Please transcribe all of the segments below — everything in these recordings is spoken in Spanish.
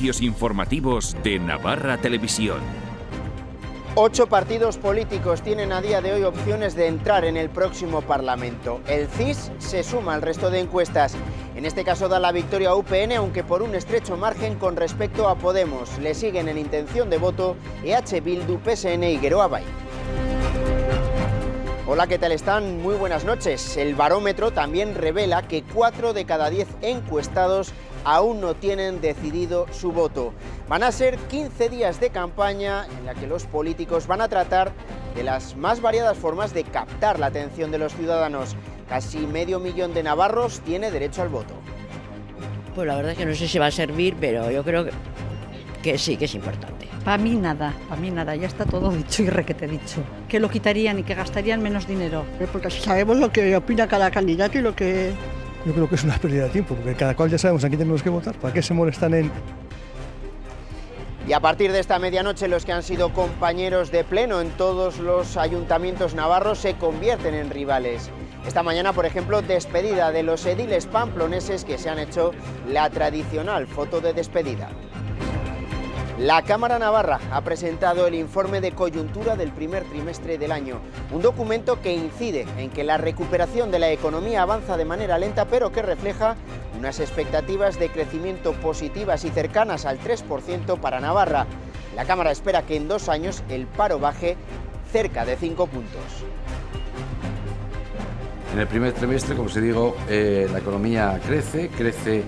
servicios informativos de Navarra Televisión. 8 partidos políticos tienen a día de hoy opciones de entrar en el próximo Parlamento. El CIS se suma al resto de encuestas. En este caso da la victoria a UPN, aunque por un estrecho margen con respecto a Podemos. Le siguen en intención de voto EH Bildu, PSN y Geroa Bai. Hola, ¿qué tal están? Muy buenas noches. El barómetro también revela que 4 de cada 10 encuestados aún no tienen decidido su voto. Van a ser 15 días de campaña en la que los políticos van a tratar de las más variadas formas de captar la atención de los ciudadanos. Casi medio millón de navarros tiene derecho al voto. Pues la verdad es que no sé si va a servir, pero yo creo que sí, que es importante. Para mí nada, ya está todo dicho y requete dicho. Que lo quitarían y que gastarían menos dinero. Porque así sabemos lo que opina cada candidato y lo que... Yo creo que es una pérdida de tiempo, porque cada cual ya sabemos a quién tenemos que votar. ¿Para qué se molestan en...? Y a partir de esta medianoche, los que han sido compañeros de pleno en todos los ayuntamientos navarros se convierten en rivales. Esta mañana, por ejemplo, despedida de los ediles pamploneses que se han hecho la tradicional foto de despedida. La Cámara Navarra ha presentado el informe de coyuntura del primer trimestre del año, un documento que incide en que la recuperación de la economía avanza de manera lenta, pero que refleja unas expectativas de crecimiento positivas y cercanas al 3% para Navarra. La Cámara espera que en 2 años el paro baje cerca de 5 puntos. En el primer trimestre, como se digo, la economía crece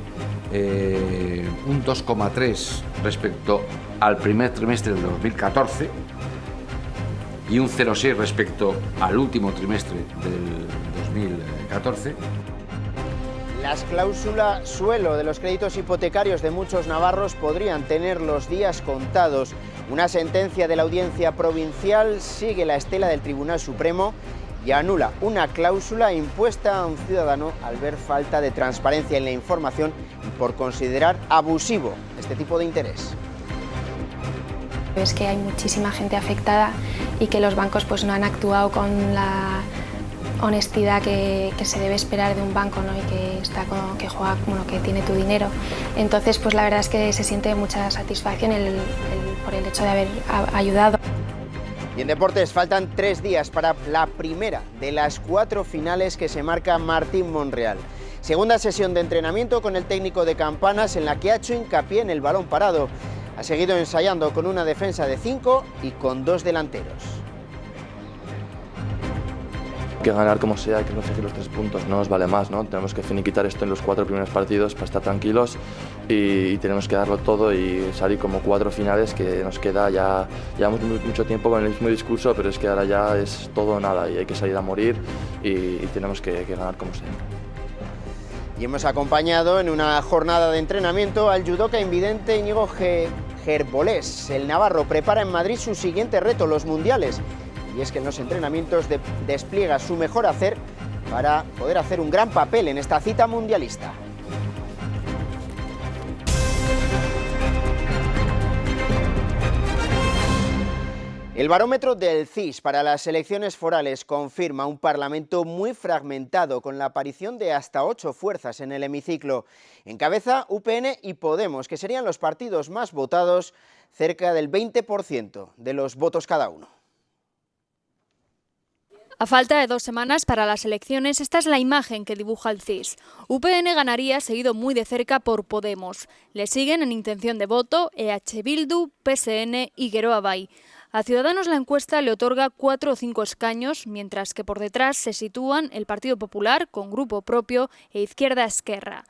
un 2,3 respecto al primer trimestre del 2014 y un 0,6 respecto al último trimestre del 2014. Las cláusulas suelo de los créditos hipotecarios de muchos navarros podrían tener los días contados. Una sentencia de la Audiencia Provincial sigue la estela del Tribunal Supremo y anula una cláusula impuesta a un ciudadano al ver falta de transparencia en la información y por considerar abusivo este tipo de interés. Es que hay muchísima gente afectada y que los bancos pues no han actuado con la honestidad que se debe esperar de un banco, ¿no? Y que juega, bueno, que tiene tu dinero. Entonces, pues la verdad es que se siente mucha satisfacción por el hecho de haber ayudado. Y en deportes faltan 3 días para la primera de las 4 finales que se marca Martín Monreal. Segunda sesión de entrenamiento con el técnico de Campanas en la que ha hecho hincapié en el balón parado. Ha seguido ensayando con una defensa de 5 y con 2 delanteros. Que ganar como sea, que conseguir los 3 puntos no nos vale más, ¿no? Tenemos que finiquitar esto en los 4 primeros partidos para estar tranquilos y tenemos que darlo todo y salir como 4 finales que nos queda ya. Llevamos mucho tiempo con el mismo discurso, pero es que ahora ya es todo o nada y hay que salir a morir y tenemos que ganar como sea. Y hemos acompañado en una jornada de entrenamiento al judoka invidente Íñigo Gerbolés. El navarro prepara en Madrid su siguiente reto, los mundiales. Y es que en los entrenamientos despliega su mejor hacer para poder hacer un gran papel en esta cita mundialista. El barómetro del CIS para las elecciones forales confirma un Parlamento muy fragmentado, con la aparición de hasta 8 fuerzas en el hemiciclo. Encabeza UPN y Podemos, que serían los partidos más votados, cerca del 20% de los votos cada uno. A falta de 2 semanas para las elecciones, esta es la imagen que dibuja el CIS. UPN ganaría, seguido muy de cerca por Podemos. Le siguen en intención de voto EH Bildu, PSN y Geroa Bai. A Ciudadanos la encuesta le otorga 4 o 5 escaños, mientras que por detrás se sitúan el Partido Popular, con grupo propio, e Izquierda Esquerra.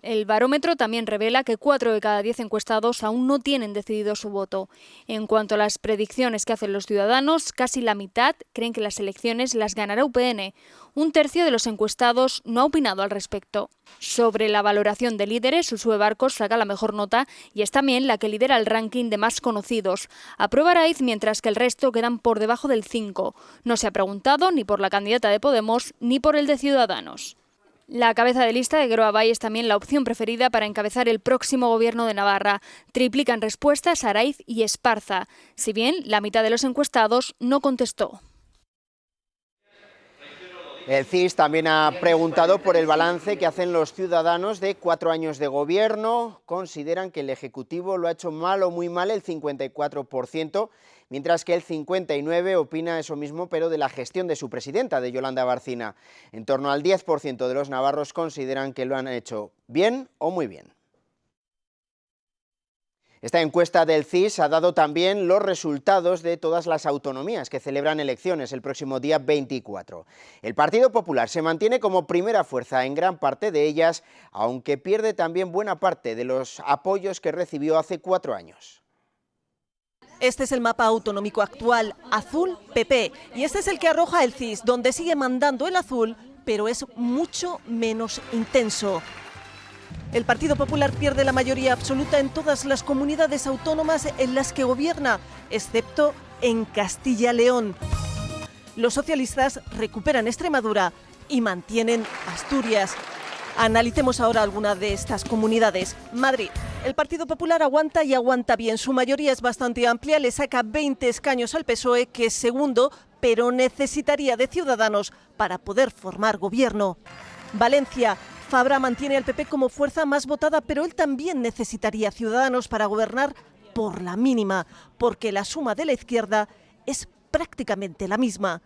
El barómetro también revela que 4 de cada 10 encuestados aún no tienen decidido su voto. En cuanto a las predicciones que hacen los ciudadanos, casi la mitad creen que las elecciones las ganará UPN. Un tercio de los encuestados no ha opinado al respecto. Sobre la valoración de líderes, Uxue Barkos saca la mejor nota y es también la que lidera el ranking de más conocidos. Aprueba Araiz, mientras que el resto quedan por debajo del 5. No se ha preguntado ni por la candidata de Podemos ni por el de Ciudadanos. La cabeza de lista de Geroa Bai es también la opción preferida para encabezar el próximo gobierno de Navarra. Triplican respuestas Araiz y Esparza, si bien la mitad de los encuestados no contestó. El CIS también ha preguntado por el balance que hacen los ciudadanos de 4 años de gobierno. Consideran que el Ejecutivo lo ha hecho mal o muy mal el 54%, mientras que el 59% opina eso mismo, pero de la gestión de su presidenta, de Yolanda Barcina. En torno al 10% de los navarros consideran que lo han hecho bien o muy bien. Esta encuesta del CIS ha dado también los resultados de todas las autonomías que celebran elecciones el próximo día 24. El Partido Popular se mantiene como primera fuerza en gran parte de ellas, aunque pierde también buena parte de los apoyos que recibió hace 4 años. Este es el mapa autonómico actual, azul, PP, y este es el que arroja el CIS, donde sigue mandando el azul, pero es mucho menos intenso. El Partido Popular pierde la mayoría absoluta en todas las comunidades autónomas en las que gobierna, excepto en Castilla-León. Los socialistas recuperan Extremadura y mantienen Asturias. Analicemos ahora alguna de estas comunidades. Madrid. El Partido Popular aguanta y aguanta bien. Su mayoría es bastante amplia, le saca 20 escaños al PSOE, que es segundo, pero necesitaría de Ciudadanos para poder formar gobierno. Valencia. Fabra mantiene al PP como fuerza más votada, pero él también necesitaría Ciudadanos para gobernar por la mínima, porque la suma de la izquierda es prácticamente la misma.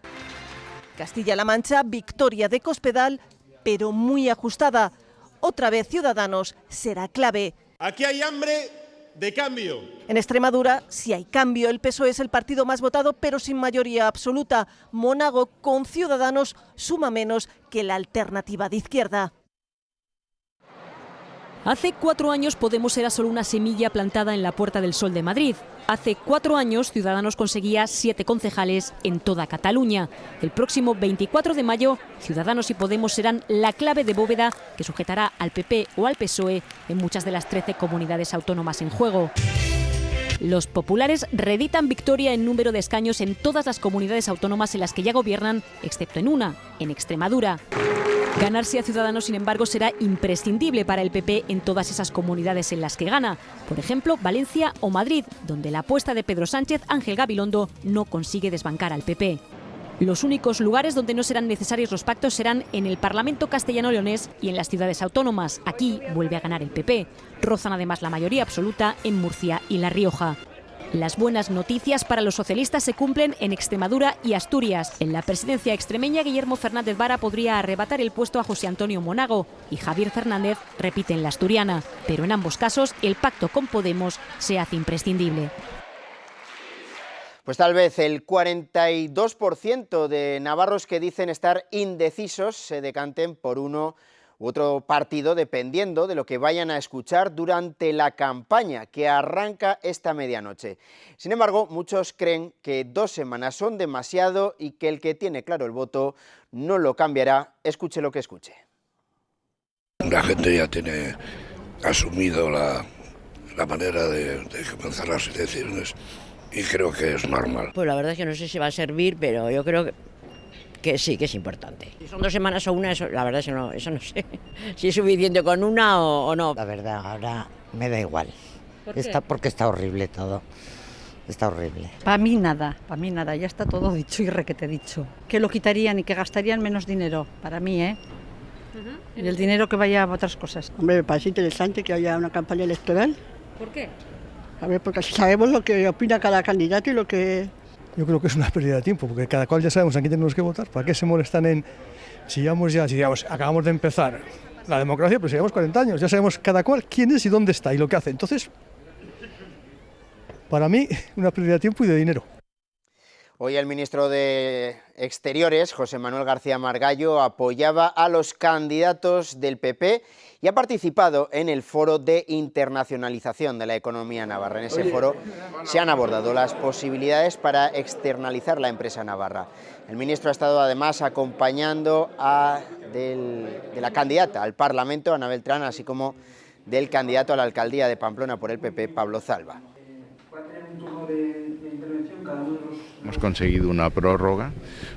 Castilla-La Mancha, victoria de Cospedal, pero muy ajustada. Otra vez Ciudadanos será clave. Aquí hay hambre de cambio. En Extremadura, si hay cambio, el PSOE es el partido más votado, pero sin mayoría absoluta. Monago, con Ciudadanos, suma menos que la alternativa de izquierda. Hace 4 años Podemos era solo una semilla plantada en la Puerta del Sol de Madrid. Hace 4 años Ciudadanos conseguía 7 concejales en toda Cataluña. El próximo 24 de mayo, Ciudadanos y Podemos serán la clave de bóveda que sujetará al PP o al PSOE en muchas de las 13 comunidades autónomas en juego. Los populares reeditan victoria en número de escaños en todas las comunidades autónomas en las que ya gobiernan, excepto en una, en Extremadura. Ganarse a Ciudadanos, sin embargo, será imprescindible para el PP en todas esas comunidades en las que gana. Por ejemplo, Valencia o Madrid, donde la apuesta de Pedro Sánchez, Ángel Gabilondo, no consigue desbancar al PP. Los únicos lugares donde no serán necesarios los pactos serán en el Parlamento castellano-leonés y en las ciudades autónomas. Aquí vuelve a ganar el PP. Rozan además la mayoría absoluta en Murcia y La Rioja. Las buenas noticias para los socialistas se cumplen en Extremadura y Asturias. En la presidencia extremeña, Guillermo Fernández Vara podría arrebatar el puesto a José Antonio Monago y Javier Fernández repite en la asturiana. Pero en ambos casos, el pacto con Podemos se hace imprescindible. Pues tal vez el 42% de navarros que dicen estar indecisos se decanten por uno u otro partido, dependiendo de lo que vayan a escuchar durante la campaña que arranca esta medianoche. Sin embargo, muchos creen que 2 semanas son demasiado y que el que tiene claro el voto no lo cambiará, escuche lo que escuche. La gente ya tiene asumido la manera de comenzar las elecciones y creo que es normal. Pues la verdad es que no sé si va a servir, pero yo creo que sí, que es importante. Si son 2 semanas o una, eso, la verdad eso no sé si es suficiente con una o no. La verdad, ahora me da igual. ¿Por qué? Porque está horrible todo. Está horrible. Para mí nada, ya está todo dicho y requete dicho. Que lo quitarían y que gastarían menos dinero, para mí, ¿eh? Y el dinero que vaya a otras cosas. Hombre, me parece interesante que haya una campaña electoral. ¿Por qué? A ver, porque así sabemos lo que opina cada candidato y lo que... Yo creo que es una pérdida de tiempo, porque cada cual ya sabemos a quién tenemos que votar. ¿Para qué se molestan en... Si acabamos de empezar la democracia, pero si llevamos 40 años, ya sabemos cada cual quién es y dónde está y lo que hace. Entonces, para mí, una pérdida de tiempo y de dinero. Hoy el ministro de Exteriores, José Manuel García Margallo, apoyaba a los candidatos del PP y ha participado en el foro de internacionalización de la economía navarra. En ese foro se han abordado las posibilidades para externalizar la empresa navarra. El ministro ha estado además acompañando de la candidata al Parlamento, Ana Beltrán, así como del candidato a la alcaldía de Pamplona por el PP, Pablo Zalba. Va a tener un turno de intervención Hemos conseguido una prórroga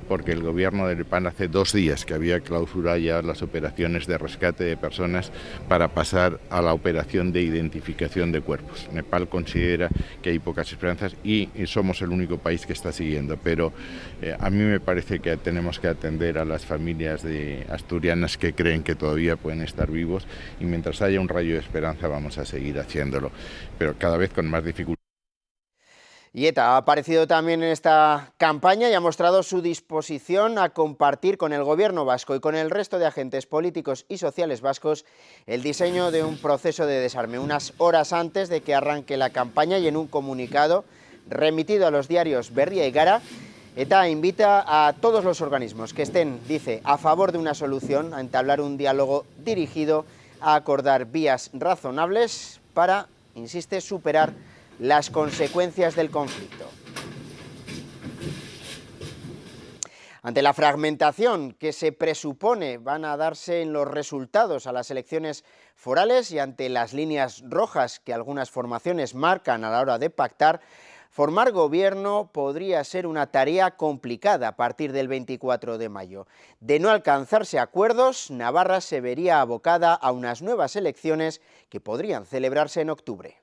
porque el gobierno de Nepal hace 2 días que había clausurado ya las operaciones de rescate de personas para pasar a la operación de identificación de cuerpos. Nepal considera que hay pocas esperanzas y somos el único país que está siguiendo, pero a mí me parece que tenemos que atender a las familias de asturianas que creen que todavía pueden estar vivos, y mientras haya un rayo de esperanza vamos a seguir haciéndolo, pero cada vez con más dificultades. Y ETA ha aparecido también en esta campaña y ha mostrado su disposición a compartir con el gobierno vasco y con el resto de agentes políticos y sociales vascos el diseño de un proceso de desarme, unas horas antes de que arranque la campaña. Y en un comunicado remitido a los diarios Berria y Gara, ETA invita a todos los organismos que estén, dice, a favor de una solución, a entablar un diálogo dirigido a acordar vías razonables para, insiste, superar las consecuencias del conflicto. Ante la fragmentación que se presupone van a darse en los resultados a las elecciones forales y ante las líneas rojas que algunas formaciones marcan a la hora de pactar, formar gobierno podría ser una tarea complicada a partir del 24 de mayo. De no alcanzarse acuerdos, Navarra se vería abocada a unas nuevas elecciones que podrían celebrarse en octubre.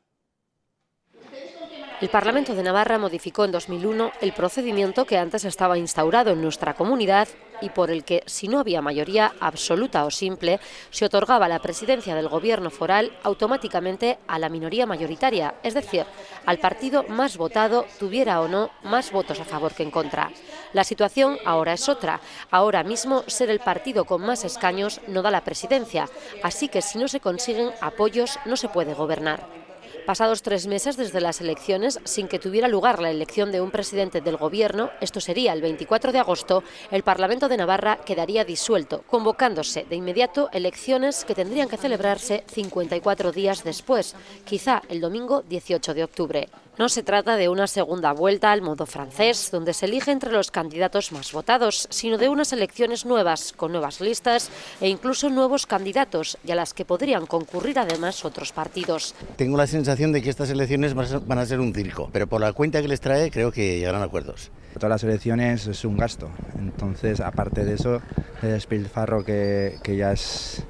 El Parlamento de Navarra modificó en 2001 el procedimiento que antes estaba instaurado en nuestra comunidad y por el que, si no había mayoría absoluta o simple, se otorgaba la presidencia del gobierno foral automáticamente a la minoría mayoritaria, es decir, al partido más votado, tuviera o no más votos a favor que en contra. La situación ahora es otra. Ahora mismo ser el partido con más escaños no da la presidencia, así que si no se consiguen apoyos no se puede gobernar. Pasados 3 meses desde las elecciones, sin que tuviera lugar la elección de un presidente del Gobierno, esto sería el 24 de agosto, el Parlamento de Navarra quedaría disuelto, convocándose de inmediato elecciones que tendrían que celebrarse 54 días después, quizá el domingo 18 de octubre. No se trata de una segunda vuelta al modo francés, donde se elige entre los candidatos más votados, sino de unas elecciones nuevas, con nuevas listas e incluso nuevos candidatos, y a las que podrían concurrir además otros partidos. Tengo la sensación de que estas elecciones van a ser un circo, pero por la cuenta que les trae creo que llegarán a acuerdos. Todas las elecciones es un gasto, entonces aparte de eso, el despilfarro que ya es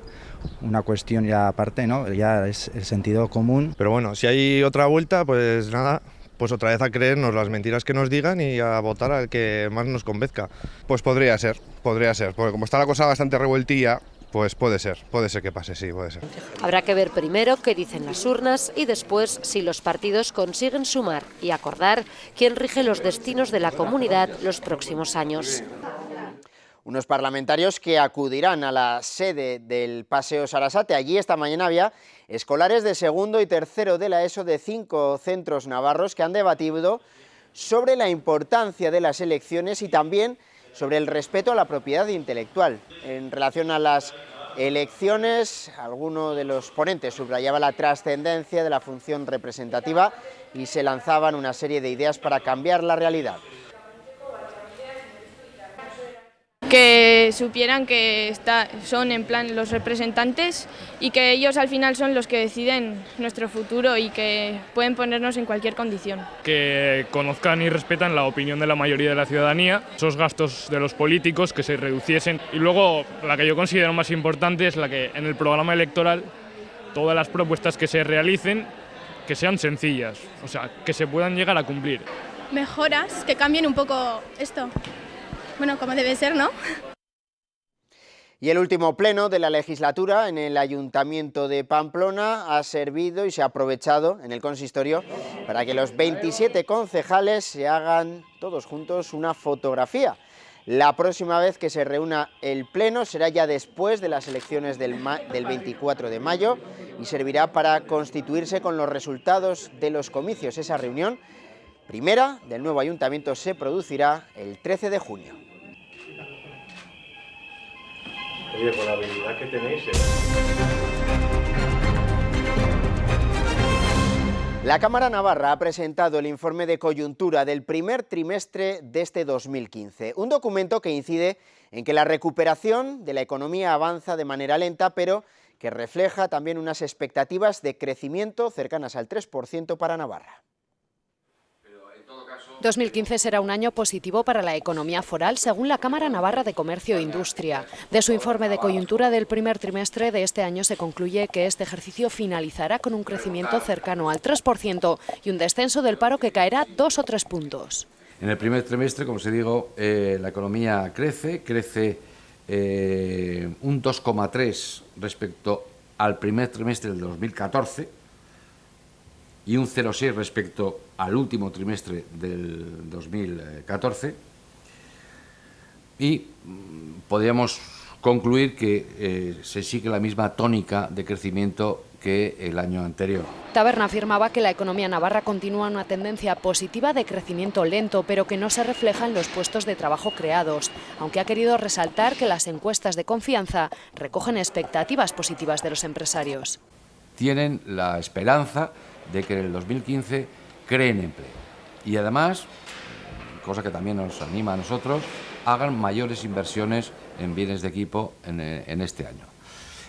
una cuestión ya aparte, ¿no? Ya es el sentido común. Pero bueno, si hay otra vuelta, pues nada, pues otra vez a creernos las mentiras que nos digan y a votar al que más nos convenzca. Pues podría ser, porque como está la cosa bastante revueltilla, pues puede ser que pase, sí, puede ser. Habrá que ver primero qué dicen las urnas y después si los partidos consiguen sumar y acordar quién rige los destinos de la comunidad los próximos años. Unos parlamentarios que acudirán a la sede del Paseo Sarasate. Allí esta mañana había escolares de segundo y tercero de la ESO de 5 centros navarros que han debatido sobre la importancia de las elecciones y también sobre el respeto a la propiedad intelectual. En relación a las elecciones, alguno de los ponentes subrayaba la trascendencia de la función representativa y se lanzaban una serie de ideas para cambiar la realidad. Que supieran que son en plan los representantes y que ellos al final son los que deciden nuestro futuro y que pueden ponernos en cualquier condición. Que conozcan y respetan la opinión de la mayoría de la ciudadanía, esos gastos de los políticos que se reduciesen. Y luego la que yo considero más importante es la que en el programa electoral todas las propuestas que se realicen que sean sencillas, o sea, que se puedan llegar a cumplir. Mejoras que cambien un poco esto. Bueno, como debe ser, ¿no? Y el último pleno de la legislatura en el Ayuntamiento de Pamplona ha servido y se ha aprovechado en el consistorio para que los 27 concejales se hagan todos juntos una fotografía. La próxima vez que se reúna el pleno será ya después de las elecciones del 24 de mayo y servirá para constituirse con los resultados de los comicios. Esa reunión primera del nuevo ayuntamiento se producirá el 13 de junio. Oye, con la habilidad que tenéis... La Cámara Navarra ha presentado el informe de coyuntura del primer trimestre de este 2015, un documento que incide en que la recuperación de la economía avanza de manera lenta, pero que refleja también unas expectativas de crecimiento cercanas al 3% para Navarra. Pero en todo caso, 2015 será un año positivo para la economía foral, según la Cámara Navarra de Comercio e Industria. De su informe de coyuntura del primer trimestre de este año se concluye que este ejercicio finalizará con un crecimiento cercano al 3% y un descenso del paro que caerá 2 o 3 puntos. En el primer trimestre, como se digo, la economía crece un 2,3 respecto al primer trimestre del 2014 y un 0,6 respecto al último trimestre del 2014, y podríamos concluir que se sigue la misma tónica de crecimiento que el año anterior. Taberna afirmaba que la economía navarra continúa una tendencia positiva de crecimiento lento, pero que no se refleja en los puestos de trabajo creados, aunque ha querido resaltar que las encuestas de confianza recogen expectativas positivas de los empresarios. Tienen la esperanza de que en el 2015 creen empleo y además, cosa que también nos anima a nosotros, hagan mayores inversiones en bienes de equipo en este año.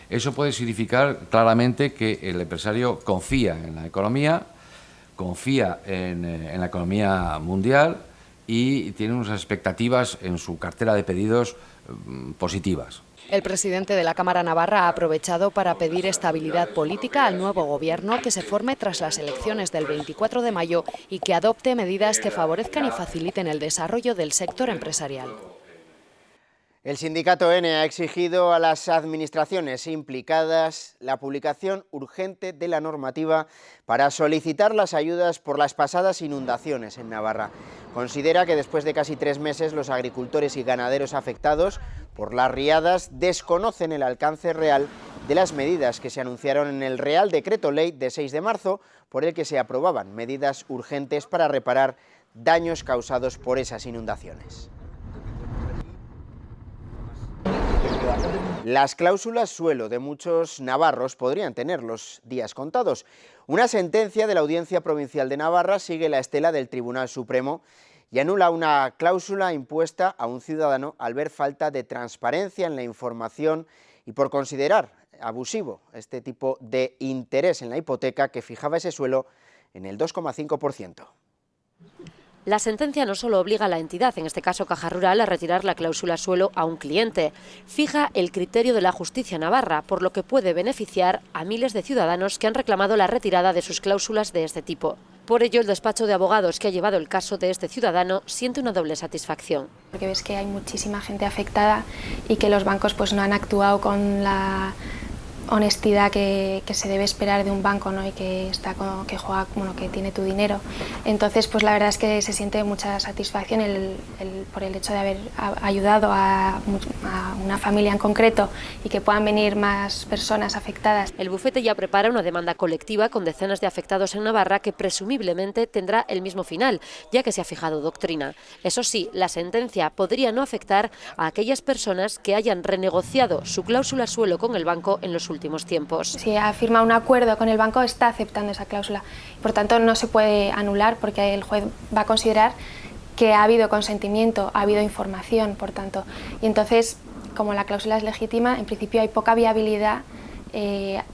Eso puede significar claramente que el empresario confía en la economía, confía en la economía mundial y tiene unas expectativas en su cartera de pedidos positivas. El presidente de la Cámara Navarra ha aprovechado para pedir estabilidad política al nuevo gobierno que se forme tras las elecciones del 24 de mayo y que adopte medidas que favorezcan y faciliten el desarrollo del sector empresarial. El sindicato ENE ha exigido a las administraciones implicadas la publicación urgente de la normativa para solicitar las ayudas por las pasadas inundaciones en Navarra. Considera que después de casi 3 meses los agricultores y ganaderos afectados por las riadas desconocen el alcance real de las medidas que se anunciaron en el Real Decreto Ley de 6 de marzo, por el que se aprobaban medidas urgentes para reparar daños causados por esas inundaciones. Las cláusulas suelo de muchos navarros podrían tener los días contados. Una sentencia de la Audiencia Provincial de Navarra sigue la estela del Tribunal Supremo y anula una cláusula impuesta a un ciudadano al ver falta de transparencia en la información y por considerar abusivo este tipo de interés en la hipoteca que fijaba ese suelo en el 2,5%. La sentencia no solo obliga a la entidad, en este caso Caja Rural, a retirar la cláusula suelo a un cliente, fija el criterio de la justicia navarra, por lo que puede beneficiar a miles de ciudadanos que han reclamado la retirada de sus cláusulas de este tipo. Por ello, el despacho de abogados que ha llevado el caso de este ciudadano siente una doble satisfacción. Porque ves que hay muchísima gente afectada y que los bancos pues no han actuado con la honestidad que se debe esperar de un banco, ¿no? Y que juega, bueno, que tiene tu dinero. Entonces, pues la verdad es que se siente mucha satisfacción por el hecho de haber ayudado a una familia en concreto y que puedan venir más personas afectadas. El bufete ya prepara una demanda colectiva con decenas de afectados en Navarra que presumiblemente tendrá el mismo final, ya que se ha fijado doctrina. Eso sí, la sentencia podría no afectar a aquellas personas que hayan renegociado su cláusula suelo con el banco en los últimos tiempos. Si ha firmado un acuerdo con el banco, está aceptando esa cláusula. Por tanto, no se puede anular porque el juez va a considerar que ha habido consentimiento, ha habido información, por tanto. Y entonces, como la cláusula es legítima, en principio hay poca viabilidad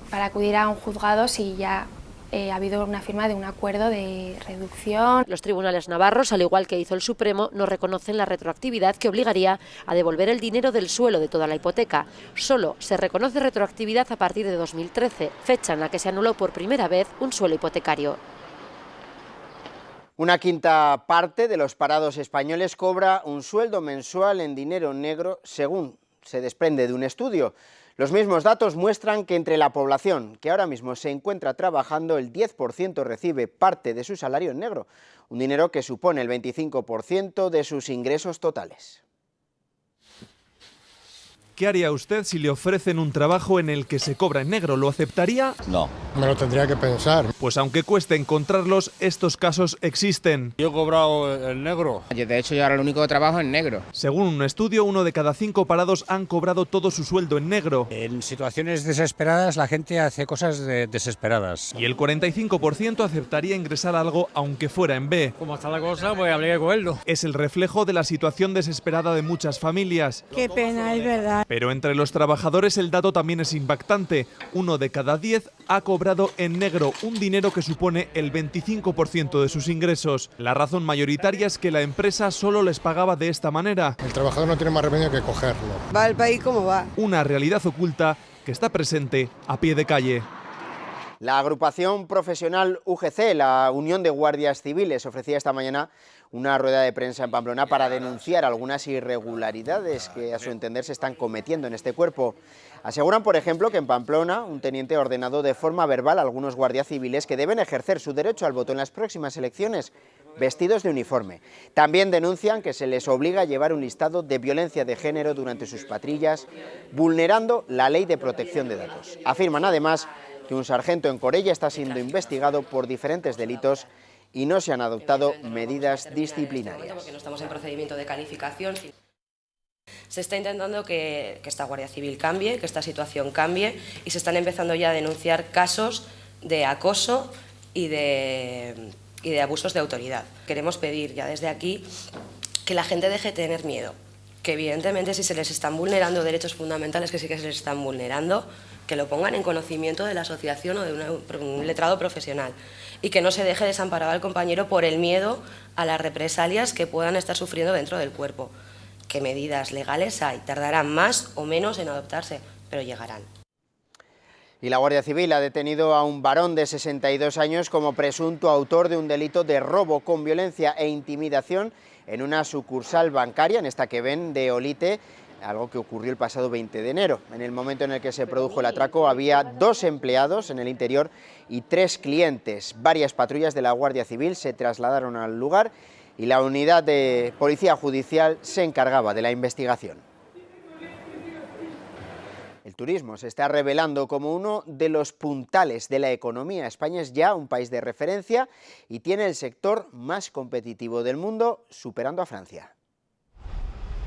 para acudir a un juzgado si ya ha habido una firma de un acuerdo de reducción. Los tribunales navarros, al igual que hizo el Supremo, no reconocen la retroactividad que obligaría a devolver el dinero del suelo de toda la hipoteca. Solo se reconoce retroactividad a partir de 2013, fecha en la que se anuló por primera vez un suelo hipotecario. Una quinta parte de los parados españoles cobra un sueldo mensual en dinero negro, según se desprende de un estudio. Los mismos datos muestran que entre la población que ahora mismo se encuentra trabajando, el 10% recibe parte de su salario en negro, un dinero que supone el 25% de sus ingresos totales. ¿Qué haría usted si le ofrecen un trabajo en el que se cobra en negro? ¿Lo aceptaría? No. Me lo tendría que pensar. Pues aunque cueste encontrarlos, estos casos existen. Yo he cobrado en negro. De hecho, yo ahora lo único que trabajo es en negro. Según un estudio, 1 de cada 5 parados han cobrado todo su sueldo en negro. En situaciones desesperadas, la gente hace cosas desesperadas. Y el 45% aceptaría ingresar algo aunque fuera en B. Como está la cosa, pues habría que cogerlo. Es el reflejo de la situación desesperada de muchas familias. Qué pena, es verdad. Pero entre los trabajadores el dato también es impactante. 1 de cada 10 ha cobrado en negro, un dinero que supone el 25% de sus ingresos. La razón mayoritaria es que la empresa solo les pagaba de esta manera. El trabajador no tiene más remedio que cogerlo. Va el país como va. Una realidad oculta que está presente a pie de calle. La agrupación profesional UGC, la Unión de Guardias Civiles, ofrecía esta mañana una rueda de prensa en Pamplona para denunciar algunas irregularidades que a su entender se están cometiendo en este cuerpo. Aseguran, por ejemplo, que en Pamplona un teniente ha ordenado de forma verbal a algunos guardias civiles que deben ejercer su derecho al voto en las próximas elecciones vestidos de uniforme. También denuncian que se les obliga a llevar un listado de violencia de género durante sus patrullas, vulnerando la ley de protección de datos. Afirman además que un sargento en Corella está siendo investigado por diferentes delitos y no se han adoptado medidas disciplinarias. Porque no estamos en procedimiento de calificación. Se está intentando que esta Guardia Civil cambie, que esta situación cambie, y se están empezando ya a denunciar casos de acoso y de abusos de autoridad. Queremos pedir ya desde aquí que la gente deje de tener miedo, que evidentemente si se les están vulnerando derechos fundamentales, que sí que se les están vulnerando, que lo pongan en conocimiento de la asociación o de un letrado profesional, y que no se deje desamparado al compañero por el miedo a las represalias que puedan estar sufriendo dentro del cuerpo. ¿Qué medidas legales hay? Tardarán más o menos en adoptarse, pero llegarán. Y la Guardia Civil ha detenido a un varón de 62 años como presunto autor de un delito de robo con violencia e intimidación en una sucursal bancaria, en esta que ven de Olite, algo que ocurrió el pasado 20 de enero. En el momento en el que se produjo el atraco había 2 empleados en el interior y 3 clientes. Varias patrullas de la Guardia Civil se trasladaron al lugar y la unidad de Policía Judicial se encargaba de la investigación. El turismo se está revelando como uno de los puntales de la economía. España es ya un país de referencia y tiene el sector más competitivo del mundo, superando a Francia.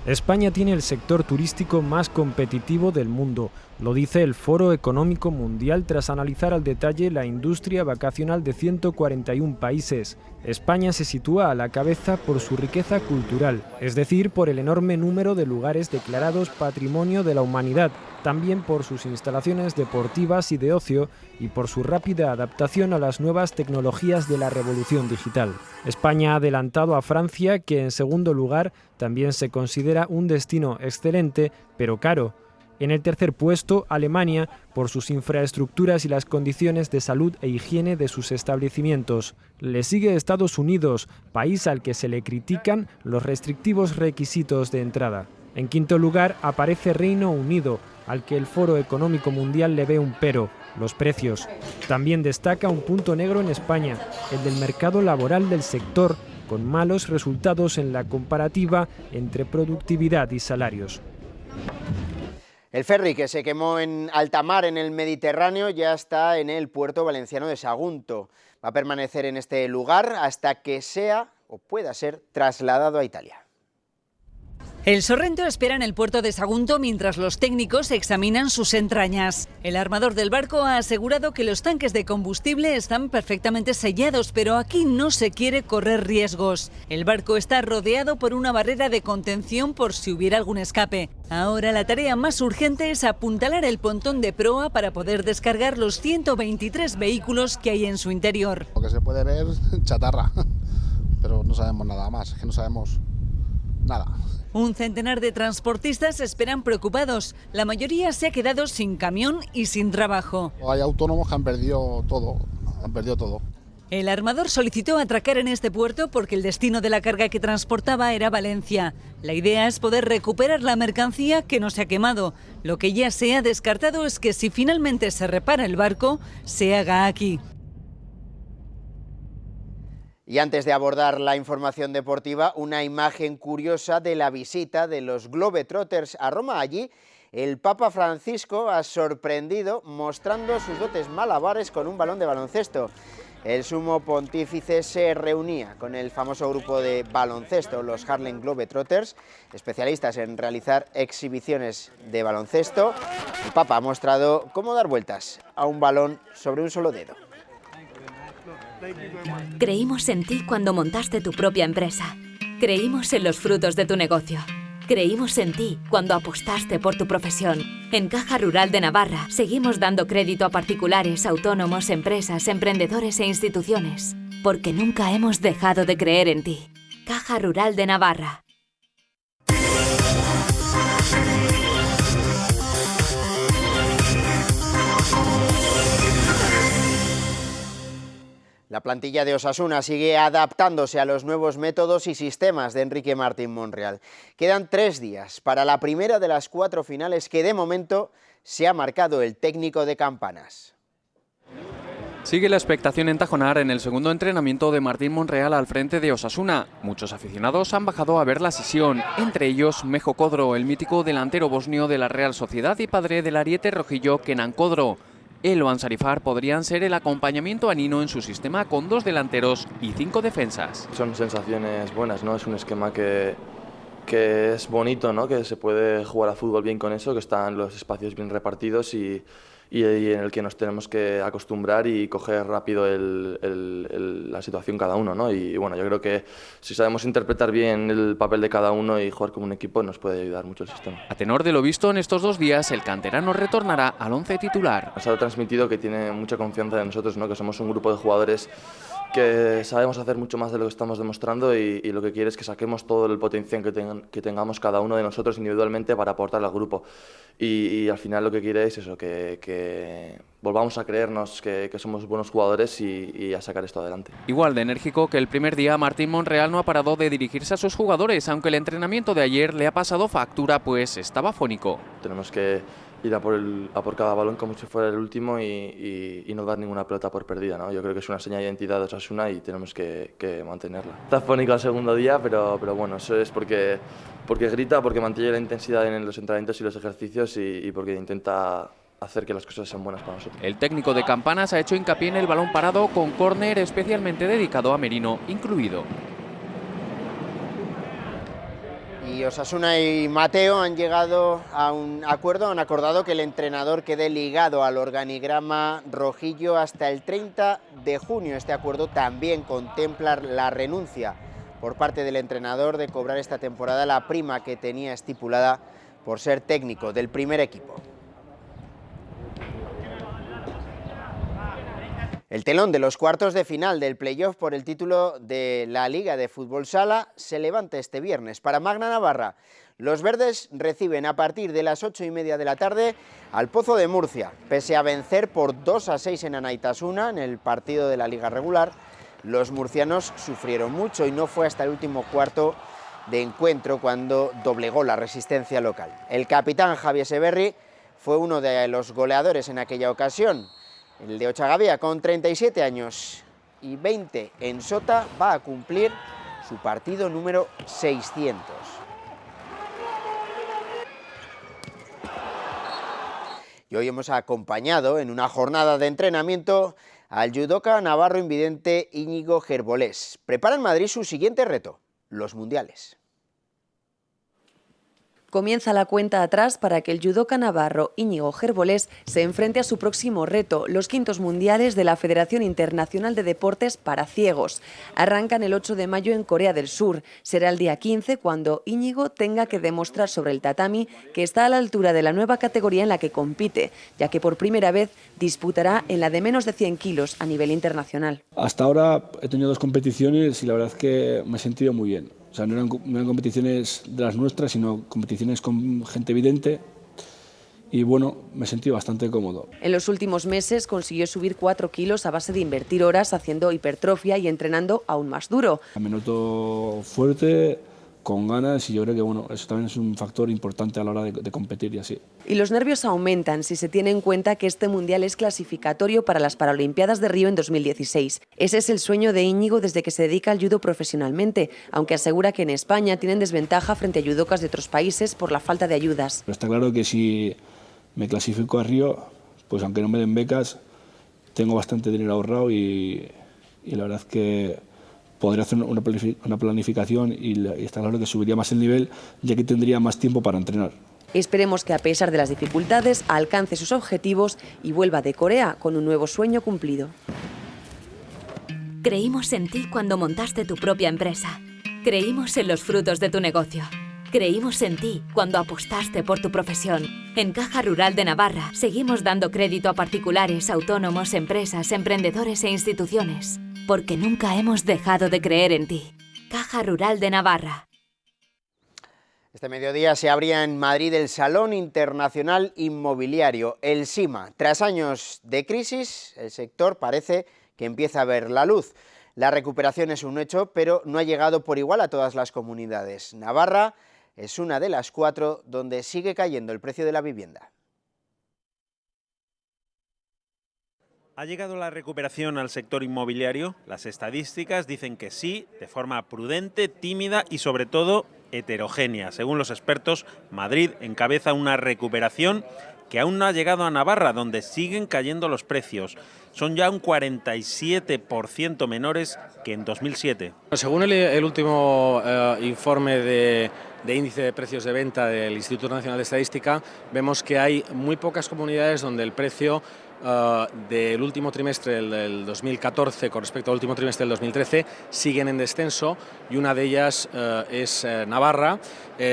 España tiene el sector turístico más competitivo del mundo, lo dice el Foro Económico Mundial tras analizar al detalle la industria vacacional de 141 países. España se sitúa a la cabeza por su riqueza cultural, es decir, por el enorme número de lugares declarados Patrimonio de la Humanidad, también por sus instalaciones deportivas y de ocio y por su rápida adaptación a las nuevas tecnologías de la revolución digital. España ha adelantado a Francia, que en segundo lugar también se considera un destino excelente, pero caro. En el tercer puesto, Alemania, por sus infraestructuras y las condiciones de salud e higiene de sus establecimientos. Le sigue Estados Unidos, país al que se le critican los restrictivos requisitos de entrada. En quinto lugar aparece Reino Unido, al que el Foro Económico Mundial le ve un pero: los precios. También destaca un punto negro en España, el del mercado laboral del sector, con malos resultados en la comparativa entre productividad y salarios. El ferry que se quemó en alta mar en el Mediterráneo ya está en el puerto valenciano de Sagunto. Va a permanecer en este lugar hasta que sea o pueda ser trasladado a Italia. El Sorrento espera en el puerto de Sagunto mientras los técnicos examinan sus entrañas. El armador del barco ha asegurado que los tanques de combustible están perfectamente sellados, pero aquí no se quiere correr riesgos. El barco está rodeado por una barrera de contención por si hubiera algún escape. Ahora la tarea más urgente es apuntalar el pontón de proa para poder descargar los 123 vehículos que hay en su interior. Lo que se puede ver, chatarra, pero no sabemos nada más, es que no sabemos nada. Un centenar de transportistas esperan preocupados. La mayoría se ha quedado sin camión y sin trabajo. Hay autónomos que han perdido todo, El armador solicitó atracar en este puerto porque el destino de la carga que transportaba era Valencia. La idea es poder recuperar la mercancía que no se ha quemado. Lo que ya se ha descartado es que si finalmente se repara el barco, se haga aquí. Y antes de abordar la información deportiva, una imagen curiosa de la visita de los Globetrotters a Roma. Allí, el Papa Francisco ha sorprendido mostrando sus dotes malabares con un balón de baloncesto. El sumo pontífice se reunía con el famoso grupo de baloncesto, los Harlem Globetrotters, especialistas en realizar exhibiciones de baloncesto. El Papa ha mostrado cómo dar vueltas a un balón sobre un solo dedo. Creímos en ti cuando montaste tu propia empresa. Creímos en los frutos de tu negocio. Creímos en ti cuando apostaste por tu profesión. En Caja Rural de Navarra seguimos dando crédito a particulares, autónomos, empresas, emprendedores e instituciones, porque nunca hemos dejado de creer en ti. Caja Rural de Navarra. La plantilla de Osasuna sigue adaptándose a los nuevos métodos y sistemas de Enrique Martín Monreal. Quedan 3 días para la primera de las 4 finales que de momento se ha marcado el técnico de Campanas. Sigue la expectación en Tajonar en el segundo entrenamiento de Martín Monreal al frente de Osasuna. Muchos aficionados han bajado a ver la sesión, entre ellos Mejo Kodro, el mítico delantero bosnio de la Real Sociedad y padre del ariete rojillo Kenan Kodro. Él o Ansarifar podrían ser el acompañamiento a Nino en su sistema con 2 delanteros y 5 defensas. Son sensaciones buenas, ¿no? Es un esquema que es bonito, ¿no? Que se puede jugar a fútbol bien con eso, que están los espacios bien repartidos y en el que nos tenemos que acostumbrar y coger rápido la situación cada uno, ¿no? Y bueno, yo creo que si sabemos interpretar bien el papel de cada uno y jugar como un equipo nos puede ayudar mucho el sistema. A tenor de lo visto en estos 2 días, el canterano retornará al 11 titular. Nos ha transmitido que tiene mucha confianza en nosotros, ¿no? Que somos un grupo de jugadores que sabemos hacer mucho más de lo que estamos demostrando y lo que quiere es que saquemos todo el potencial que tengamos cada uno de nosotros individualmente para aportar al grupo. Y al final lo que quiere es eso, que volvamos a creernos que somos buenos jugadores y a sacar esto adelante. Igual de enérgico que el primer día, Martín Monreal no ha parado de dirigirse a sus jugadores, aunque el entrenamiento de ayer le ha pasado factura, pues estaba afónico. Tenemos que ir a por cada balón como si fuera el último y no dar ninguna pelota por perdida, ¿no? Yo creo que es una señal de identidad de Osasuna y tenemos que mantenerla. Está afónico al segundo día, pero bueno, eso es porque grita, porque mantiene la intensidad en los entrenamientos y los ejercicios y porque intenta hacer que las cosas sean buenas para nosotros. El técnico de Campanas ha hecho hincapié en el balón parado con córner especialmente dedicado a Merino incluido. Y Osasuna y Mateo han llegado a un acuerdo, han acordado que el entrenador quede ligado al organigrama rojillo hasta el 30 de junio. Este acuerdo también contempla la renuncia por parte del entrenador de cobrar esta temporada la prima que tenía estipulada por ser técnico del primer equipo. El telón de los cuartos de final del playoff por el título de la Liga de Fútbol Sala se levanta este viernes. Para Magna Navarra, los verdes reciben a partir de las 8:30 de la tarde al Pozo de Murcia. Pese a vencer por 2-6 en Anaitasuna en el partido de la Liga regular, los murcianos sufrieron mucho y no fue hasta el último cuarto de encuentro cuando doblegó la resistencia local. El capitán Javier Severri fue uno de los goleadores en aquella ocasión. El de Ochagavía, con 37 años y 20 en Sota, va a cumplir su partido número 600. Y hoy hemos acompañado en una jornada de entrenamiento al judoka navarro invidente Íñigo Gerbolés. Prepara en Madrid su siguiente reto, los mundiales. Comienza la cuenta atrás para que el judoka navarro Íñigo Gerbolés se enfrente a su próximo reto, los 500 mundiales de la Federación Internacional de Deportes para Ciegos. Arrancan el 8 de mayo en Corea del Sur. Será el día 15 cuando Íñigo tenga que demostrar sobre el tatami que está a la altura de la nueva categoría en la que compite, ya que por primera vez disputará en la de menos de 100 kilos a nivel internacional. Hasta ahora he tenido 2 competiciones y la verdad es que me he sentido muy bien. O sea, no eran competiciones de las nuestras, sino competiciones con gente evidente y bueno, me sentí bastante cómodo. En los últimos meses consiguió subir 4 kilos a base de invertir horas haciendo hipertrofia y entrenando aún más duro. Me noto fuerte, con ganas y yo creo que bueno, eso también es un factor importante a la hora de competir y así. Y los nervios aumentan si se tiene en cuenta que este mundial es clasificatorio para las Paralimpiadas de Río en 2016. Ese es el sueño de Íñigo desde que se dedica al judo profesionalmente, aunque asegura que en España tienen desventaja frente a judokas de otros países por la falta de ayudas. Pero está claro que si me clasifico a Río, pues aunque no me den becas, tengo bastante dinero ahorrado y la verdad es que podría hacer una planificación y está claro que subiría más el nivel, ya que tendría más tiempo para entrenar. Esperemos que a pesar de las dificultades alcance sus objetivos y vuelva de Corea con un nuevo sueño cumplido. Creímos en ti cuando montaste tu propia empresa. Creímos en los frutos de tu negocio. Creímos en ti cuando apostaste por tu profesión. En Caja Rural de Navarra seguimos dando crédito a particulares, autónomos, empresas, emprendedores e instituciones, porque nunca hemos dejado de creer en ti. Caja Rural de Navarra. Este mediodía se abría en Madrid el Salón Internacional Inmobiliario, el SIMA. Tras años de crisis, el sector parece que empieza a ver la luz. La recuperación es un hecho, pero no ha llegado por igual a todas las comunidades. Navarra es una de las 4 donde sigue cayendo el precio de la vivienda. ¿Ha llegado la recuperación al sector inmobiliario? Las estadísticas dicen que sí, de forma prudente, tímida y sobre todo heterogénea. Según los expertos, Madrid encabeza una recuperación que aún no ha llegado a Navarra, donde siguen cayendo los precios. Son ya un 47% menores que en 2007. Según el último informe de índice de precios de venta del Instituto Nacional de Estadística, vemos que hay muy pocas comunidades donde el precio del último trimestre del 2014 con respecto al último trimestre del 2013 siguen en descenso, y una de ellas es Navarra.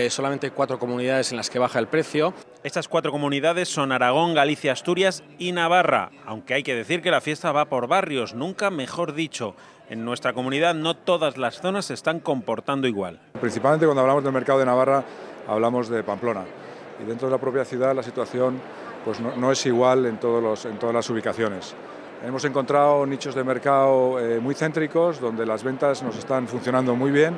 Solamente 4 comunidades en las que baja el precio. Estas 4 comunidades son Aragón, Galicia, Asturias y Navarra, aunque hay que decir que la fiesta va por barrios, nunca mejor dicho. En nuestra comunidad no todas las zonas se están comportando igual. Principalmente cuando hablamos del mercado de Navarra hablamos de Pamplona, y dentro de la propia ciudad la situación pues no es igual en todas las ubicaciones. Hemos encontrado nichos de mercado muy céntricos, donde las ventas nos están funcionando muy bien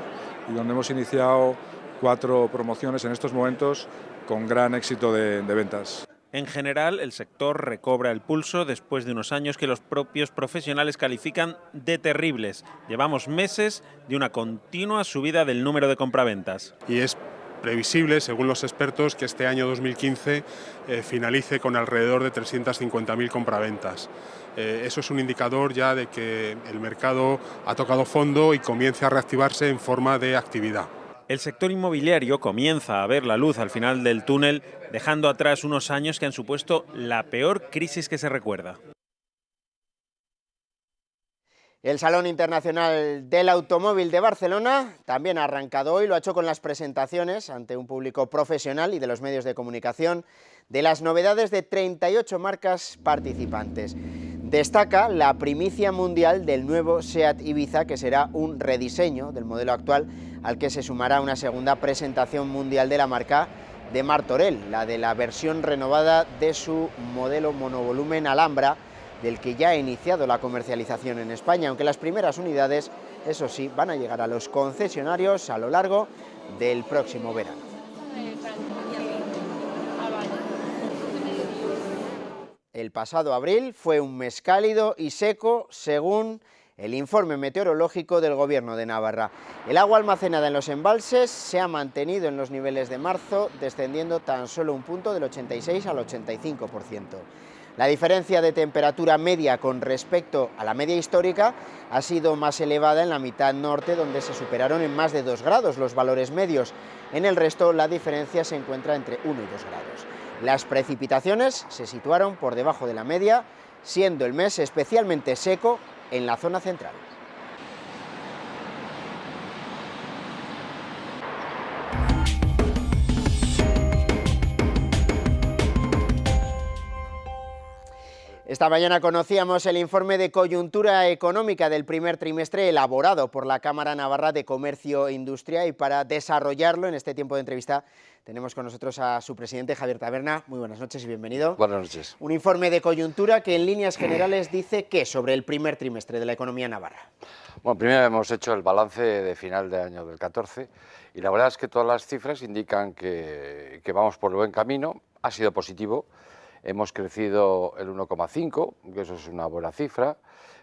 y donde hemos iniciado 4 promociones en estos momentos con gran éxito de ventas. En general, el sector recobra el pulso después de unos años que los propios profesionales califican de terribles. Llevamos meses de una continua subida del número de compraventas. Y es previsible, según los expertos, que este año 2015 finalice con alrededor de 350.000 compraventas. Eso es un indicador ya de que el mercado ha tocado fondo y comience a reactivarse en forma de actividad. El sector inmobiliario comienza a ver la luz al final del túnel, dejando atrás unos años que han supuesto la peor crisis que se recuerda. El Salón Internacional del Automóvil de Barcelona también ha arrancado hoy, lo ha hecho con las presentaciones ante un público profesional y de los medios de comunicación de las novedades de 38 marcas participantes. Destaca la primicia mundial del nuevo SEAT Ibiza, que será un rediseño del modelo actual, al que se sumará una segunda presentación mundial de la marca de Martorell, la de la versión renovada de su modelo monovolumen Alhambra, del que ya ha iniciado la comercialización en España, aunque las primeras unidades, eso sí, van a llegar a los concesionarios a lo largo del próximo verano. El pasado abril fue un mes cálido y seco, según el informe meteorológico del Gobierno de Navarra. El agua almacenada en los embalses se ha mantenido en los niveles de marzo, descendiendo tan solo un punto del 86 al 85%. La diferencia de temperatura media con respecto a la media histórica ha sido más elevada en la mitad norte, donde se superaron en más de 2 grados los valores medios. En el resto, la diferencia se encuentra entre 1 y 2 grados. Las precipitaciones se situaron por debajo de la media, siendo el mes especialmente seco en la zona central. Esta mañana conocíamos el informe de coyuntura económica del primer trimestre elaborado por la Cámara Navarra de Comercio e Industria, y para desarrollarlo en este tiempo de entrevista tenemos con nosotros a su presidente, Javier Taberna. Muy buenas noches y bienvenido. Buenas noches. Un informe de coyuntura que en líneas generales dice ¿qué sobre el primer trimestre de la economía navarra? Bueno, primero hemos hecho el balance de final de año del 14 y la verdad es que todas las cifras indican que vamos por el buen camino. Ha sido positivo. Hemos crecido el 1,5, que eso es una buena cifra,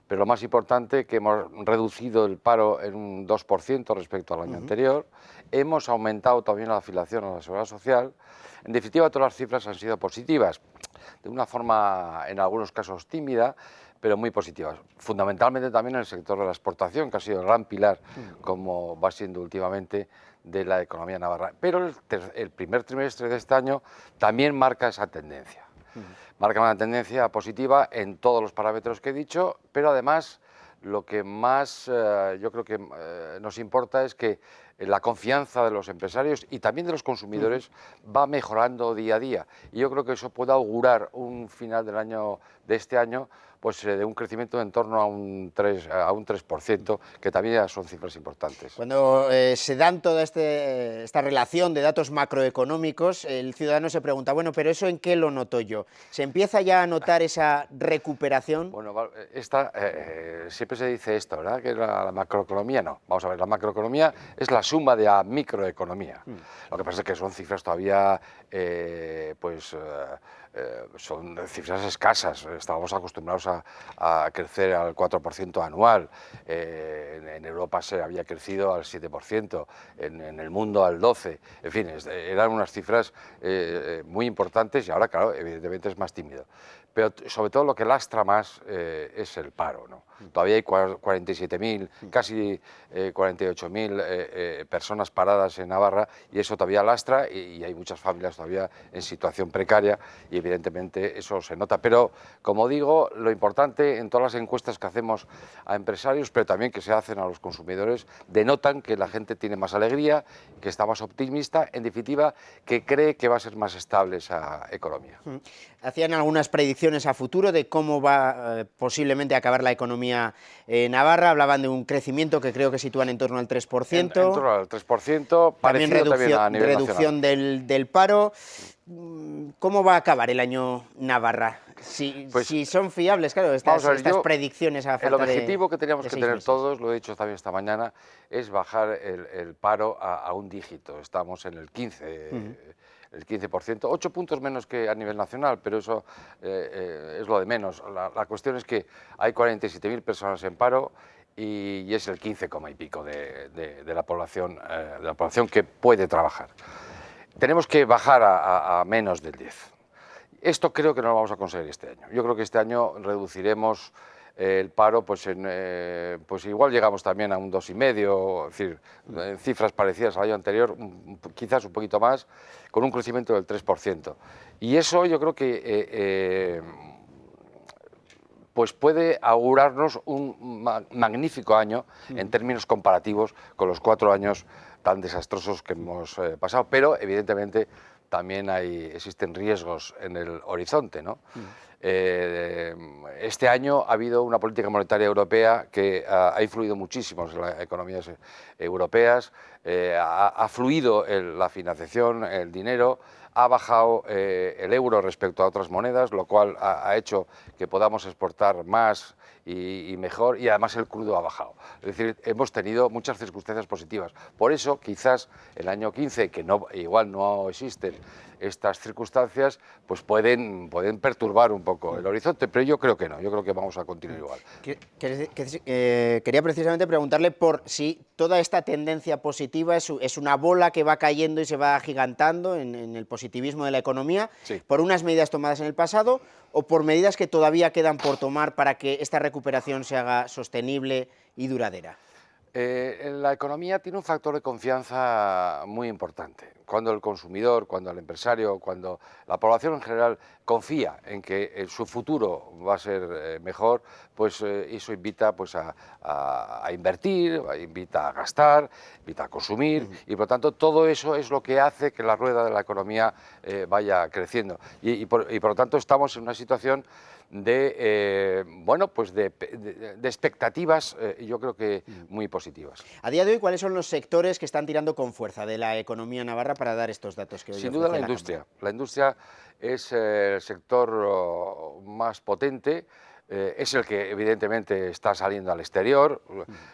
pero lo más importante que hemos reducido el paro en un 2% respecto al año anterior, hemos aumentado también la afiliación a la Seguridad Social. En definitiva, todas las cifras han sido positivas, de una forma en algunos casos tímida, pero muy positivas. Fundamentalmente también en el sector de la exportación, que ha sido el gran pilar, como va siendo últimamente, de la economía navarra. Pero el primer trimestre de este año también marca esa tendencia. Marca una tendencia positiva en todos los parámetros que he dicho, pero además lo que más yo creo que nos importa es que la confianza de los empresarios y también de los consumidores va mejorando día a día. Y yo creo que eso puede augurar un final de este año pues de un crecimiento en torno a un 3%, que también ya son cifras importantes. Cuando se dan toda esta relación de datos macroeconómicos, el ciudadano se pregunta, bueno, pero ¿eso en qué lo noto yo? ¿Se empieza ya a notar esa recuperación? Bueno, siempre se dice esto, ¿verdad? Que la macroeconomía no. Vamos a ver, la macroeconomía es la suma de la microeconomía. Lo que pasa es que son cifras todavía, son cifras escasas. Estábamos acostumbrados a crecer al 4% anual. En Europa se había crecido al 7%, en el mundo al 12%. En fin, eran unas cifras muy importantes y ahora, claro, evidentemente es más tímido. Pero sobre todo lo que lastra más es el paro, ¿no? Todavía hay 47.000, casi 48.000 personas paradas en Navarra y eso todavía lastra y hay muchas familias todavía en situación precaria y evidentemente eso se nota. Pero, como digo, lo importante en todas las encuestas que hacemos a empresarios, pero también que se hacen a los consumidores, denotan que la gente tiene más alegría, que está más optimista, en definitiva, que cree que va a ser más estable esa economía. Hacían algunas predicciones a futuro de cómo va posiblemente a acabar la economía navarra, hablaban de un crecimiento que creo que sitúan en torno al 3%. En torno al 3%, también reducción del paro. ¿Cómo va a acabar el año Navarra? Si son fiables, claro, estas predicciones a falta el objetivo que teníamos que tener meses. todos, lo he dicho también esta mañana, es bajar el paro a un dígito. Estamos en el 15%. El 15%, 8 puntos menos que a nivel nacional, pero eso es lo de menos. La cuestión es que hay 47.000 personas en paro y es el 15, y pico de la población que puede trabajar. Tenemos que bajar a menos del 10. Esto creo que no lo vamos a conseguir este año. Yo creo que este año reduciremos el paro, pues igual llegamos también a un 2,5, es decir, en cifras parecidas al año anterior, quizás un poquito más, con un crecimiento del 3%. Y eso yo creo que pues puede augurarnos un magnífico año en términos comparativos con los 4 años tan desastrosos que hemos pasado, pero evidentemente también existen riesgos en el horizonte, ¿no? Este año ha habido una política monetaria europea que ha influido muchísimo en las economías europeas, ha fluido la financiación, el dinero, ha bajado el euro respecto a otras monedas, lo cual ha hecho que podamos exportar más y mejor, y además el crudo ha bajado. Es decir, hemos tenido muchas circunstancias positivas. Por eso, quizás el año 15, que igual no existen estas circunstancias, pues pueden perturbar un poco el horizonte, pero yo creo que no, yo creo que vamos a continuar igual. Quería precisamente preguntarle por si toda esta tendencia positiva es una bola que va cayendo y se va agigantando en el positivismo de la economía, por unas medidas tomadas en el pasado o por medidas que todavía quedan por tomar para que esta recuperación se haga sostenible y duradera. La economía tiene un factor de confianza muy importante. Cuando el consumidor, cuando el empresario, cuando la población en general confía en que su futuro va a ser mejor, pues eso invita pues, a invertir, invita a gastar, invita a consumir y por lo tanto todo eso es lo que hace que la rueda de la economía vaya creciendo. Y por lo tanto estamos en una situación de expectativas, yo creo que muy positivas. A día de hoy, ¿cuáles son los sectores que están tirando con fuerza de la economía navarra para dar estos datos que hoy Sin duda la industria. La industria es el sector más potente, es el que evidentemente está saliendo al exterior.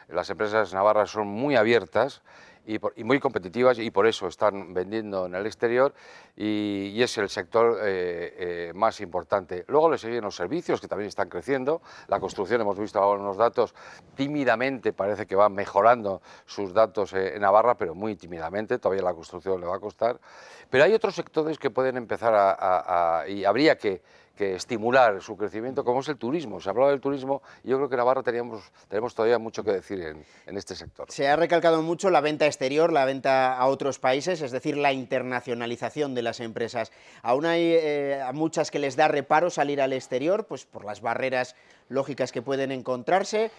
Las empresas navarras son muy abiertas y muy competitivas y por eso están vendiendo en el exterior y es el sector más importante. Luego le siguen los servicios que también están creciendo, la construcción hemos visto ahora unos datos, tímidamente parece que van mejorando sus datos en Navarra, pero muy tímidamente, todavía la construcción le va a costar, pero hay otros sectores que pueden empezar y habría que estimular su crecimiento, como es el turismo. Se hablaba del turismo y yo creo que en Navarra tenemos todavía mucho que decir en este sector. Se ha recalcado mucho la venta exterior, la venta a otros países, es decir, la internacionalización de las empresas. Aún hay a muchas que les da reparo salir al exterior, pues por las barreras lógicas que pueden encontrarse.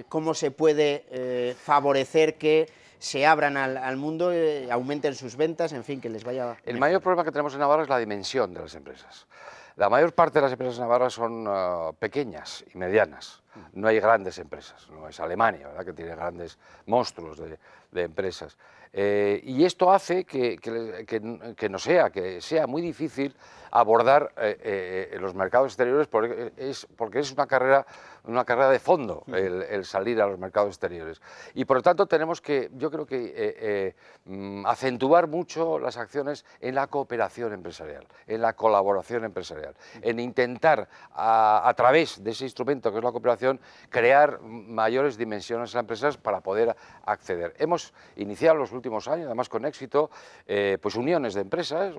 cómo se puede favorecer que se abran al mundo, aumenten sus ventas, en fin, que les vaya... El mayor problema que tenemos en Navarra es la dimensión de las empresas. La mayor parte de las empresas en Navarra son pequeñas y medianas. No hay grandes empresas, no es Alemania, ¿verdad?, que tiene grandes monstruos de empresas. Y esto hace que sea muy difícil abordar los mercados exteriores porque es una carrera de fondo el salir a los mercados exteriores. Y por lo tanto tenemos que, yo creo que acentuar mucho las acciones en la cooperación empresarial, en la colaboración empresarial, en intentar a través de ese instrumento que es la cooperación crear mayores dimensiones en las empresas para poder acceder. Hemos iniciado en los últimos años, además con éxito, pues uniones de empresas,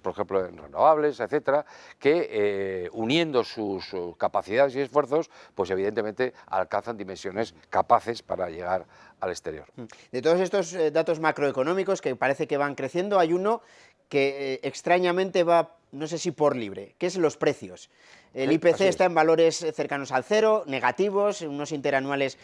por ejemplo en renovables, etcétera, que uniendo sus capacidades y esfuerzos, pues evidentemente alcanzan dimensiones capaces para llegar al exterior. De todos estos datos macroeconómicos que parece que van creciendo, hay uno que extrañamente va, no sé si por libre, que es los precios. El IPC está en valores cercanos al cero, negativos, unos interanuales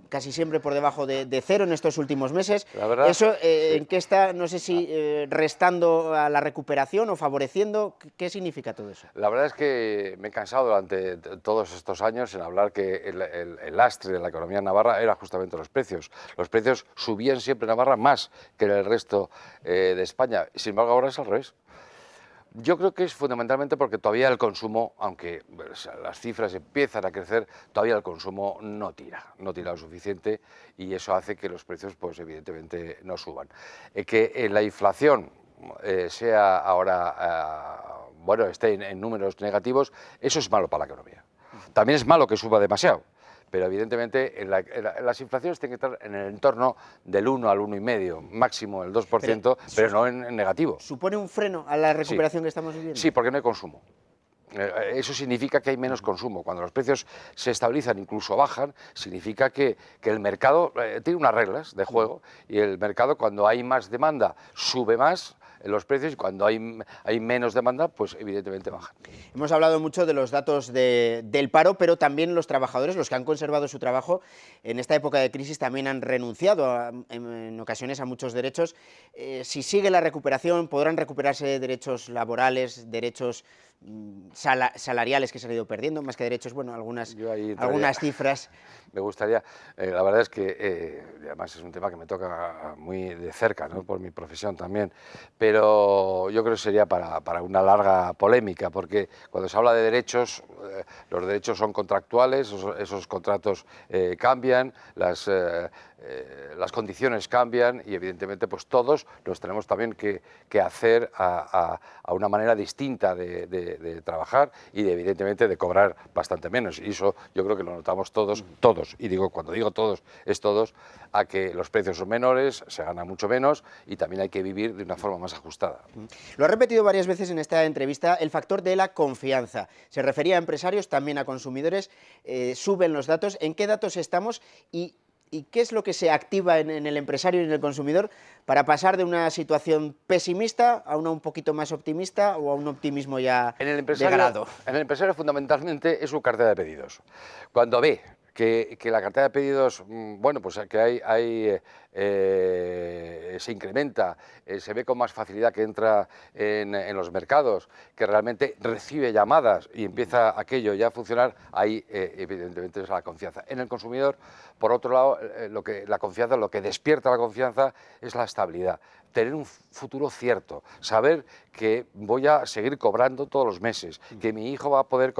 casi siempre por debajo de cero en estos últimos meses. La verdad, ¿eso en qué está, no sé si restando a la recuperación o favoreciendo? ¿Qué significa todo eso? La verdad es que me he cansado durante todos estos años en hablar que el lastre de la economía en Navarra era justamente los precios. Los precios subían siempre en Navarra más que en el resto de España. Sin embargo, ahora es al revés. Yo creo que es fundamentalmente porque todavía el consumo, aunque las cifras empiezan a crecer, todavía el consumo no tira lo suficiente y eso hace que los precios, pues evidentemente, no suban. Que la inflación sea ahora, esté en números negativos, eso es malo para la economía. También es malo que suba demasiado. Pero evidentemente las inflaciones tienen que estar en el entorno del 1 al 1,5, máximo el 2%, pero no en negativo. ¿Supone un freno a la recuperación que estamos viviendo? Sí, porque no hay consumo. Eso significa que hay menos consumo. Cuando los precios se estabilizan, incluso bajan, significa que el mercado tiene unas reglas de juego y el mercado, cuando hay más demanda, sube más los precios y cuando hay menos demanda, pues evidentemente bajan. Hemos hablado mucho de los datos del paro, pero también los trabajadores, los que han conservado su trabajo en esta época de crisis, también han renunciado en ocasiones a muchos derechos. Si sigue la recuperación, podrán recuperarse derechos laborales, derechos salariales que se han ido perdiendo, más que derechos, bueno, algunas cifras. Me gustaría, la verdad es que, además es un tema que me toca muy de cerca, ¿no?, por mi profesión también, pero yo creo que sería para una larga polémica, porque cuando se habla de derechos, los derechos son contractuales, esos contratos cambian, las condiciones cambian y evidentemente pues todos los tenemos también que hacer a una manera distinta de trabajar y evidentemente de cobrar bastante menos, y eso yo creo que lo notamos todos, y cuando digo todos, es todos, a que los precios son menores, se gana mucho menos y también hay que vivir de una forma más ajustada. Lo ha repetido varias veces en esta entrevista, el factor de la confianza. Se refería a empresarios, también a consumidores, suben los datos. ¿En qué datos estamos y qué es lo que se activa en el empresario y en el consumidor para pasar de una situación pesimista a una un poquito más optimista o a un optimismo ya de grado? En el empresario fundamentalmente es su cartera de pedidos. Cuando ve que la cartera de pedidos, pues que se incrementa, se ve con más facilidad que entra en los mercados, que realmente recibe llamadas y empieza aquello ya a funcionar, ahí evidentemente es la confianza. En el consumidor, por otro lado, lo que despierta la confianza es la estabilidad. Tener un futuro cierto, saber que voy a seguir cobrando todos los meses, que mi hijo va a poder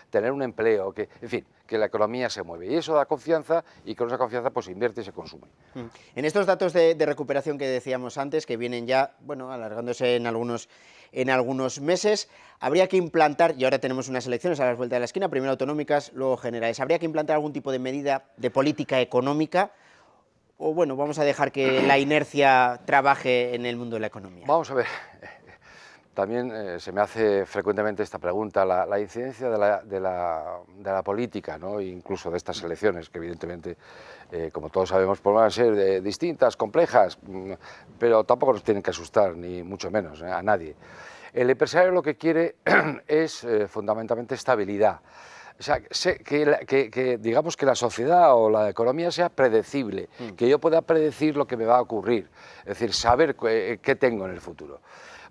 tener un empleo, en fin, que la economía se mueve. Y eso da confianza y con esa confianza pues se invierte y se consume. En estos datos de recuperación que decíamos antes, que vienen ya, alargándose en algunos meses, habría que implantar, y ahora tenemos unas elecciones a la vuelta de la esquina, primero autonómicas, luego generales, habría que implantar algún tipo de medida de política económica, o vamos a dejar que la inercia trabaje en el mundo de la economía. Vamos a ver. También se me hace frecuentemente esta pregunta, la incidencia de la política, ¿no?, incluso de estas elecciones, que evidentemente, como todos sabemos, pues van a ser distintas, complejas, pero tampoco nos tienen que asustar, ni mucho menos, a nadie. El empresario lo que quiere es fundamentalmente estabilidad. O sea, que digamos que la sociedad o la economía sea predecible, que yo pueda predecir lo que me va a ocurrir, es decir, saber qué tengo en el futuro.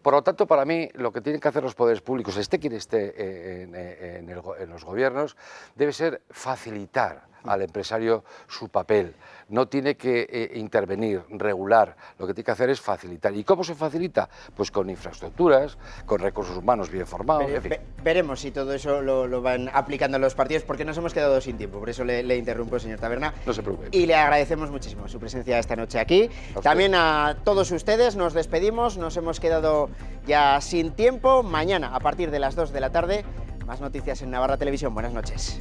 Por lo tanto, para mí, lo que tienen que hacer los poderes públicos, esté quien esté en los gobiernos, debe ser facilitar al empresario su papel. No tiene que intervenir, regular, lo que tiene que hacer es facilitar. ¿Y cómo se facilita? Pues con infraestructuras, con recursos humanos bien formados, en fin. Veremos si todo eso lo van aplicando los partidos, porque nos hemos quedado sin tiempo, por eso le interrumpo, señor Taberna. No se preocupe. Y le agradecemos muchísimo su presencia esta noche aquí. También a todos ustedes nos despedimos, nos hemos quedado ya sin tiempo. Mañana, a partir de las 2 de la tarde, más noticias en Navarra Televisión. Buenas noches.